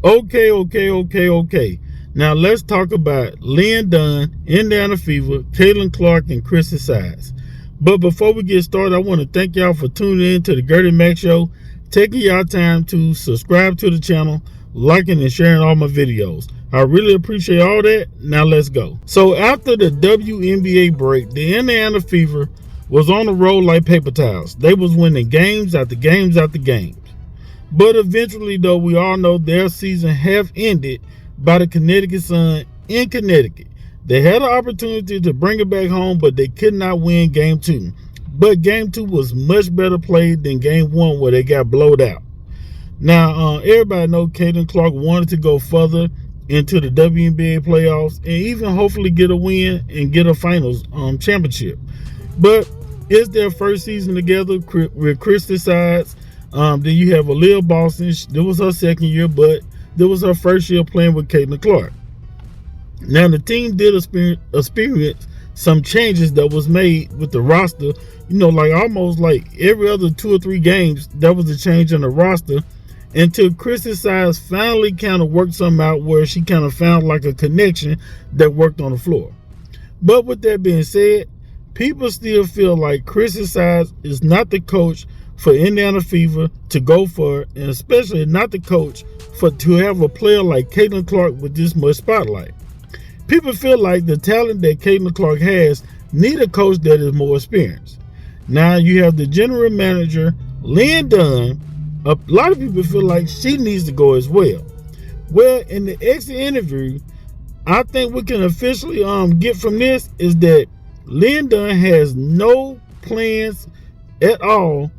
Okay. Now let's talk about Lin Dunn, Indiana Fever, Caitlin Clark, and Christie Sides. But before we get started, I want to thank y'all for tuning in to the Gertie Mac Show, taking y'all time to subscribe to the channel, liking and sharing all my videos. I really appreciate all that. Now let's go. So after the WNBA break, the Indiana Fever was on the road like paper towels. They was winning games after games after games. But eventually, though, we all know their season have ended by the Connecticut Sun in Connecticut. They had an opportunity to bring it back home, but they could not win Game 2. But Game 2 was much better played than Game 1, where they got blowed out. Now, everybody knows Caitlin Clark wanted to go further into the WNBA playoffs and even hopefully get a win and get a finals championship. But it's their first season together with Christie Sides. Then you have Aaliyah Boston. This was her second year, but this was her first year playing with Caitlin Clark. Now, the team did experience some changes that was made with the roster. Like almost like every other 2 or 3 games, there was a change in the roster until Christie Sides finally kind of worked something out where she kind of found like a connection that worked on the floor. But with that being said, people still feel like Christie Sides is not the coach for Indiana Fever to go for, and especially not the coach to have a player like Caitlin Clark with this much spotlight. People feel like the talent that Caitlin Clark has need a coach that is more experienced. Now you have the general manager, Lin Dunn. A lot of people feel like she needs to go as well. Well, in the exit interview, I think we can officially get from this is that Lin Dunn has no plans at all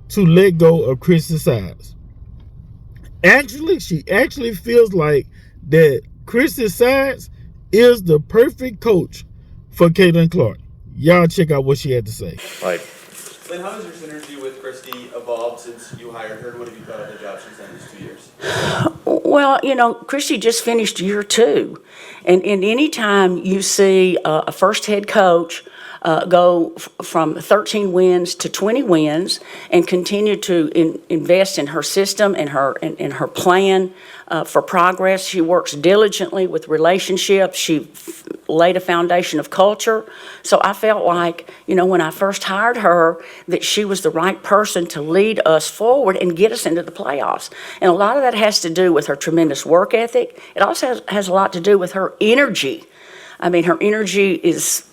to let go of Christie Sides. Actually, she actually feels like that Christie Sides is the perfect coach for Caitlin Clark. Y'all check out what she had to say. Lynn, how has your synergy with Christie evolved since you hired her? What have you thought of the job she's done these 2 years? Well, Christie just finished year 2. And any time you see a first head coach go from 13 wins to 20 wins and continue to invest in her system and her plan for progress. She works diligently with relationships. She laid a foundation of culture. So I felt like, when I first hired her, that she was the right person to lead us forward and get us into the playoffs. And a lot of that has to do with her tremendous work ethic. It also has a lot to do with her energy. I mean, her energy is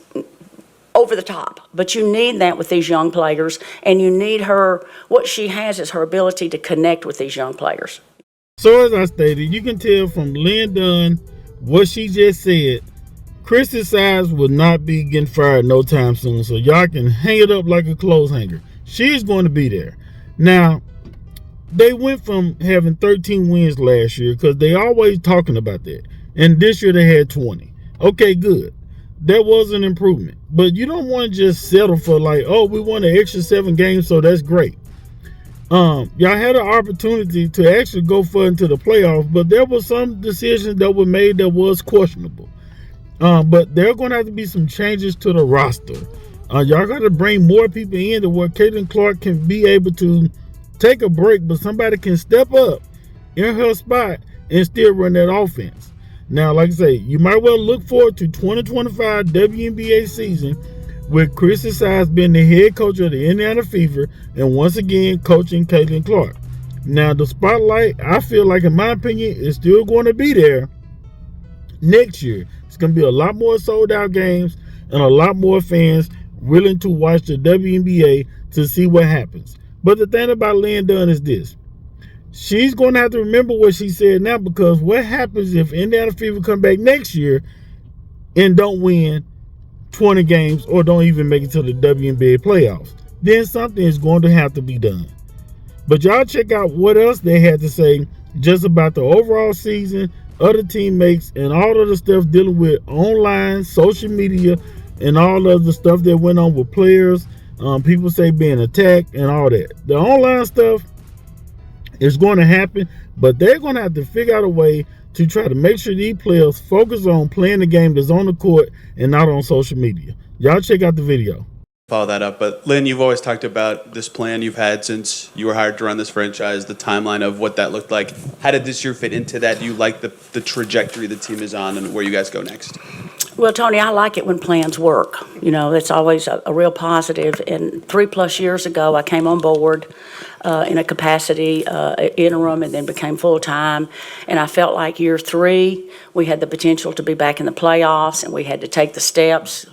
over the top, but you need that with these young players, and you need her. What she has is her ability to connect with these young players. So as I stated, you can tell from Lin Dunn what she just said, Christie Sides will not be getting fired no time soon, so y'all can hang it up like a clothes hanger. She's going to be there. Now, they went from having 13 wins last year because they always talking about that, and this year they had 20. Okay, good. That was an improvement. But you don't want to just settle for like, oh, we won an extra 7 games, so that's great. Y'all had an opportunity to actually go further into the playoffs, but there were some decisions that were made that was questionable. But there are going to have to be some changes to the roster. Y'all got to bring more people in to where Caitlin Clark can be able to take a break, but somebody can step up in her spot and still run that offense. Now, like I say, you might well look forward to 2025 WNBA season with Christie Sides being the head coach of the Indiana Fever and once again coaching Caitlin Clark. Now, the spotlight, I feel like, in my opinion, is still going to be there next year. It's going to be a lot more sold-out games and a lot more fans willing to watch the WNBA to see what happens. But the thing about Lin Dunn is this. She's going to have to remember what she said now, because what happens if Indiana Fever come back next year and don't win 20 games or don't even make it to the WNBA playoffs? Then something is going to have to be done. But y'all check out what else they had to say just about the overall season, other teammates, and all of the stuff dealing with online, social media, and all of the stuff that went on with players. People say being attacked and all that. The online stuff is going to happen, but they're going to have to figure out a way to try to make sure these players focus on playing the game that's on the court and not on social media. Y'all check out the video. follow that up. But Lynn, you've always talked about this plan you've had since you were hired to run this franchise, the timeline of what that looked like. How did this year fit into that? Do you like the trajectory the team is on and where you guys go next? Well, Tony, I like it when plans work. You know, that's always a real positive. And 3+ years ago, I came on board in a capacity interim and then became full-time. And I felt like year 3, we had the potential to be back in the playoffs, and we had to take the steps,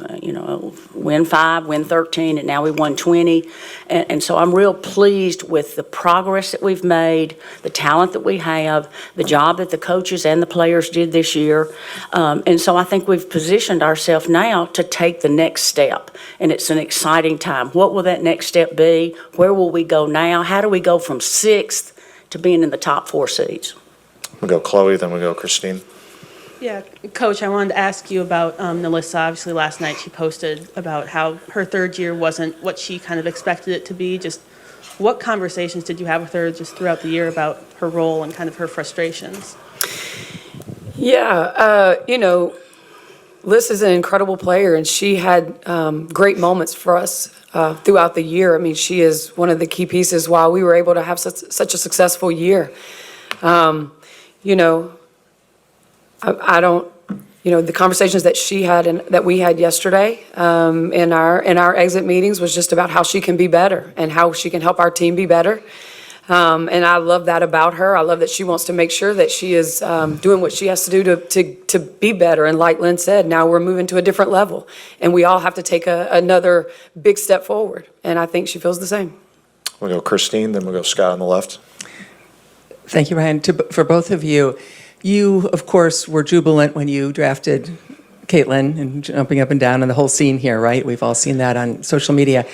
win 5, win 13, and now we won 20. And so I'm real pleased with the progress that we've made, the talent that we have, the job that the coaches and the players did this year. And so I think we've positioned ourselves now to take the next step. And it's an exciting time. What will that next step be? Where will we go now? How do we go from 6th to being in the top 4 seeds? We'll go Chloe, then we'll go Christine. Yeah, Coach, I wanted to ask you about Nalissa. Obviously, last night she posted about how her 3rd year wasn't what she kind of expected it to be. Just what conversations did you have with her just throughout the year about her role and kind of her frustrations? Yeah, Liz is an incredible player, and she had great moments for us throughout the year. I mean, she is one of the key pieces why we were able to have such a successful year. I don't, the conversations that she had and that we had yesterday in our exit meetings was just about how she can be better and how she can help our team be better. And I love that about her. I love that she wants to make sure that she is doing what she has to do to be better. And like Lynn said, now we're moving to a different level, and we all have to take another big step forward. And I think she feels the same. We'll go Christine, then we'll go Scott on the left. Thank you, Ryan. For both of you, you, of course, were jubilant when you drafted Caitlin and jumping up and down and the whole scene here, right? We've all seen that on social media.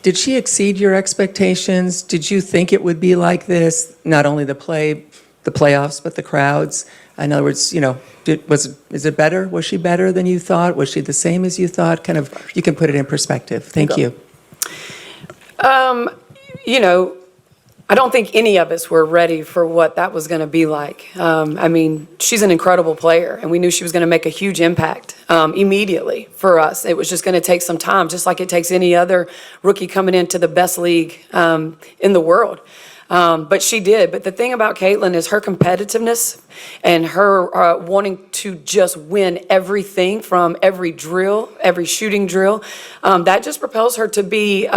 Did she exceed your expectations? Did you think it would be like this? Not only the playoffs, but the crowds? In other words, is it better? Was she better than you thought? Was she the same as you thought? Kind of, you can put it in perspective. Thank you. I don't think any of us were ready for what that was going to be like. She's an incredible player, and we knew she was going to make a huge impact immediately for us. It was just going to take some time, just like it takes any other rookie coming into the best league in the world. But she did. But the thing about Caitlin is her competitiveness and her wanting to just win everything from every drill, every shooting drill. That just propels her to be,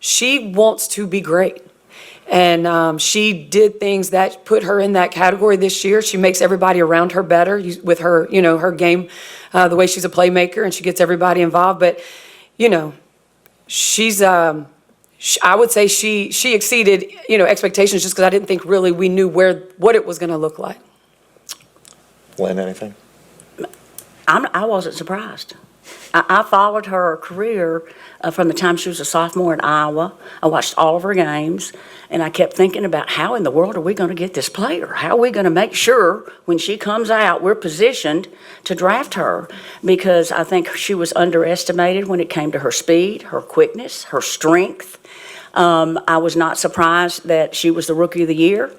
she wants to be great. And she did things that put her in that category this year. She makes everybody around her better with her, her game, the way she's a playmaker, and she gets everybody involved. But, she's, I would say she exceeded, expectations just because I didn't think really we knew what it was going to look like. Lynn, anything? I wasn't surprised. I followed her career from the time she was a sophomore in Iowa. I watched all of her games, and I kept thinking about how in the world are we going to get this player? How are we going to make sure when she comes out we're positioned to draft her? Because I think she was underestimated when it came to her speed, her quickness, her strength. I was not surprised that she was the Rookie of the Year.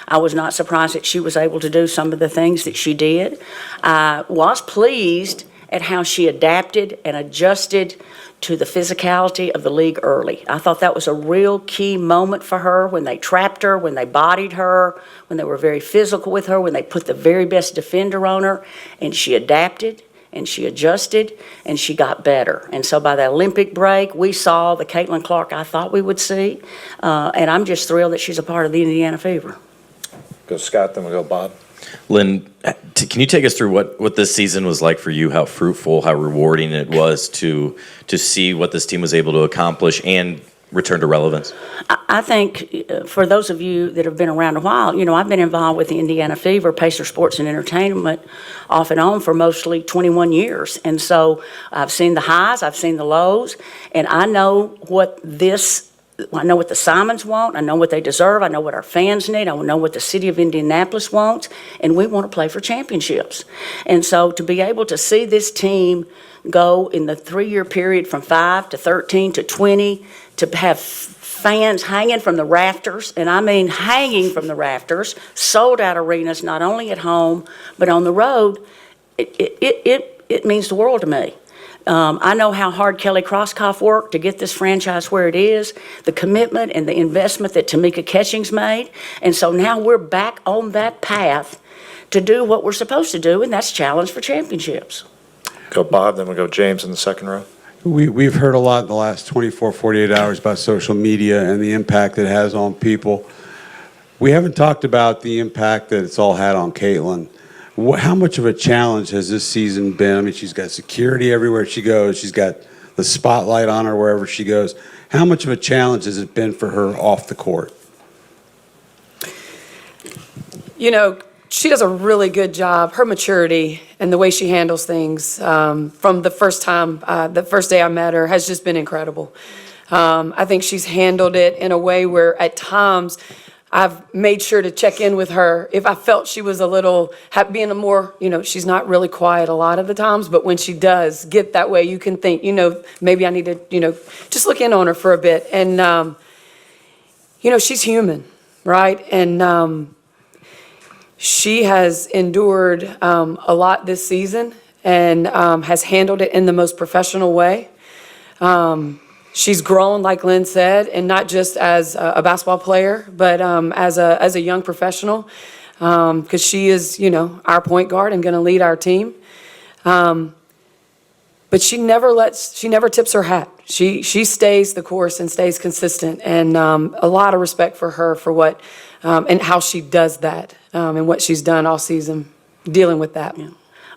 I was not surprised that she was able to do some of the things that she did. I was pleased at how she adapted and adjusted to the physicality of the league early. I thought that was a real key moment for her when they trapped her, when they bodied her, when they were very physical with her, when they put the very best defender on her, and she adapted and she adjusted and she got better. And so by the Olympic break, we saw the Caitlin Clark I thought we would see, and I'm just thrilled that she's a part of the Indiana Fever. Go Scott, then we'll go Bob. Lynn, can you take us through what this season was like for you, how fruitful, how rewarding it was to see what this team was able to accomplish and return to relevance? I think for those of you that have been around a while, I've been involved with the Indiana Fever, Pacer Sports and Entertainment, off and on for mostly 21 years. And so I've seen the highs, I've seen the lows, and I know what the Simons want, I know what they deserve, I know what our fans need, I know what the city of Indianapolis wants, and we want to play for championships. And so to be able to see this team go in the 3-year period from 5 to 13 to 20, to have fans hanging from the rafters, and I mean hanging from the rafters, sold out arenas, not only at home, but on the road, it means the world to me. I know how hard Kelly Crosskoff worked to get this franchise where it is, the commitment and the investment that Tamika Catchings made. And so now we're back on that path to do what we're supposed to do, and that's challenge for championships. Go Bob, then we go James in the second row. We've heard a lot in the last 24, 48 hours about social media and the impact it has on people. We haven't talked about the impact that it's all had on Caitlin. How much of a challenge has this season been? I mean, she's got security everywhere she goes. She's got the spotlight on her wherever she goes. How much of a challenge has it been for her off the court? You know, she does a really good job. Her maturity and the way she handles things from the first day I met her has just been incredible. I think she's handled it in a way where at times I've made sure to check in with her if I felt she was being a more, she's not really quiet a lot of the times, but when she does get that way, you can think, maybe I need to, just look in on her for a bit. And, she's human, right? And she has endured a lot this season and has handled it in the most professional way. She's grown, like Lynn said, and not just as a basketball player, but as a young professional, because she is, our point guard and going to lead our team. But she never tips her hat. She stays the course and stays consistent, and a lot of respect for her for what and how she does that and what she's done all season dealing with that. Yeah.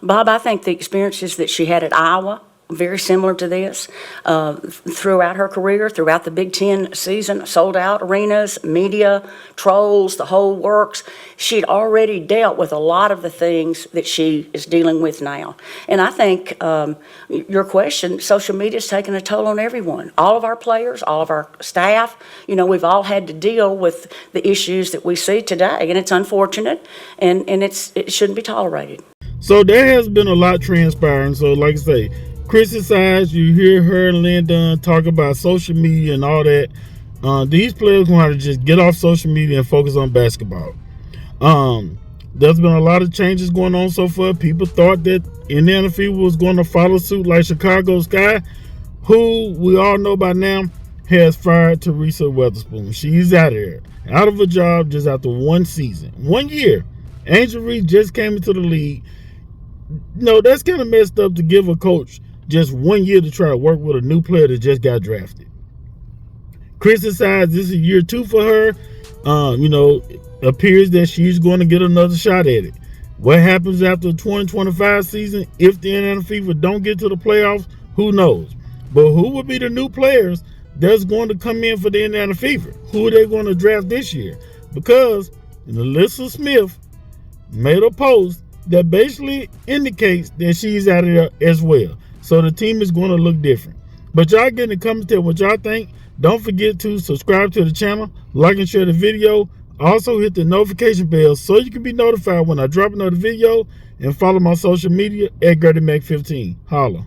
Bob, I think the experiences that she had at Iowa, very similar to this, throughout her career, throughout the Big Ten season, sold out arenas, media, trolls, the whole works. She'd already dealt with a lot of the things that she is dealing with now. And I think your question, social media's taken a toll on everyone. All of our players, all of our staff, we've all had to deal with the issues that we see today. And it's unfortunate, and it shouldn't be tolerated. So there has been a lot transpiring. So like I say, Christie Sides, you hear her and Lin Dunn talk about social media and all that. These players want to just get off social media and focus on basketball. There's been a lot of changes going on so far. People thought that Indiana Fever was going to follow suit like Chicago Sky, who we all know by now has fired Teresa Weatherspoon. She's out of a job just after one season. 1 year. Angel Reese just came into the league. No, that's kind of messed up to give a coach just 1 year to try to work with a new player that just got drafted. Christie Sides, this is year 2 for her. It appears that she's going to get another shot at it. What happens after the 2025 season, if the Indiana Fever don't get to the playoffs, who knows? But who will be the new players that's going to come in for the Indiana Fever? Who are they going to draft this year? Because Alyssa Smith made a post that basically indicates that she's out of there as well. So the team is going to look different. But y'all get in the comments, tell what y'all think. Don't forget to subscribe to the channel, like and share the video. Also hit the notification bell so you can be notified when I drop another video, and follow my social media at GertieMac15. Holla.